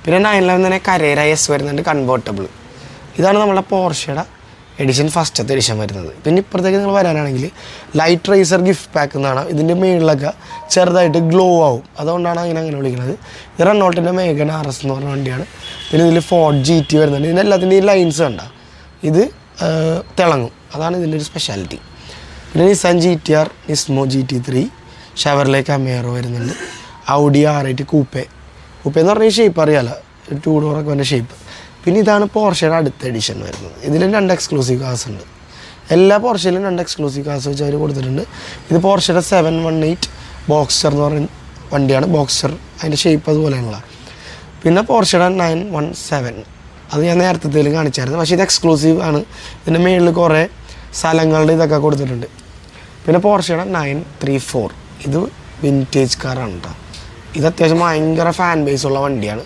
പിന്നെ 911 തന്നെ Carrera S വരുന്നുണ്ട് കൺവേർട്ടബിൾ. ഇതാണ് നമ്മുടെ പോർഷയുടെ എഡിഷൻ, ഫസ്റ്റത്തെ എഡിഷൻ വരുന്നത്. പിന്നെ ഇപ്പുറത്തേക്ക് നിങ്ങൾ വരാനാണെങ്കിൽ ലൈറ്റ് റേസർ ഗിഫ്റ്റ് പാക്ക് എന്നാണ്. ഇതിൻ്റെ മേളിലൊക്കെ ചെറുതായിട്ട് ഗ്ലോ ആവും, അതുകൊണ്ടാണ് അങ്ങനെ വിളിക്കുന്നത്. ഇത് റെനോൾട്ടിൻ്റെ മേഗൻ RS എന്ന് പറഞ്ഞ വണ്ടിയാണ്. പിന്നെ ഇതിൽ ഫോർഡ് GT വരുന്നുണ്ട്. ഇതിൻ്റെ എല്ലാത്തിൻ്റെയും ലൈൻസ് കണ്ട ഇത് തിളങ്ങും, അതാണ് ഇതിൻ്റെ ഒരു സ്പെഷ്യാലിറ്റി. പിന്നെ നിസാൻ GTR, നിസ്മോ GT3, ഷെവർലെ കമേറോ വരുന്നുണ്ട്, ഔഡി R8 കൂപ്പേ എന്ന് പറഞ്ഞാൽ ഷേപ്പ് അറിയാമല്ലോ, 2 ഡോറൊക്കെ വന്ന ഷേപ്പ്. പിന്നെ ഇതാണ് പോർഷയുടെ അടുത്ത എഡിഷൻ വരുന്നത്. ഇതിലും 2 എക്സ്ക്ലൂസീവ് കാർസ് ഉണ്ട്. എല്ലാ പോർഷയിലും 2 എക്സ്ക്ലൂസീവ് കാർസ് വെച്ച് അവർ കൊടുത്തിട്ടുണ്ട്. ഇത് പോർഷയുടെ 718 ബോക്സർ എന്ന് പറയുന്ന വണ്ടിയാണ്. ബോക്സർ അതിൻ്റെ ഷേപ്പ് അതുപോലെയുള്ള. പിന്നെ പോർഷയുടെ 917, അത് ഞാൻ നേരത്തേലും കാണിച്ചായിരുന്നു, പക്ഷേ ഇത് എക്സ്ക്ലൂസീവ് ആണ്. ഇതിൻ്റെ മേളിൽ കുറേ സ്ഥലങ്ങളുടെ ഇതൊക്കെ കൊടുത്തിട്ടുണ്ട്. പിന്നെ പോർഷയുടെ 934, ഇത് വിൻറ്റേജ് കാറാണ് കേട്ടോ. ഇത് അത്യാവശ്യം ഭയങ്കര ഫാൻ ബേസ് ഉള്ള വണ്ടിയാണ്.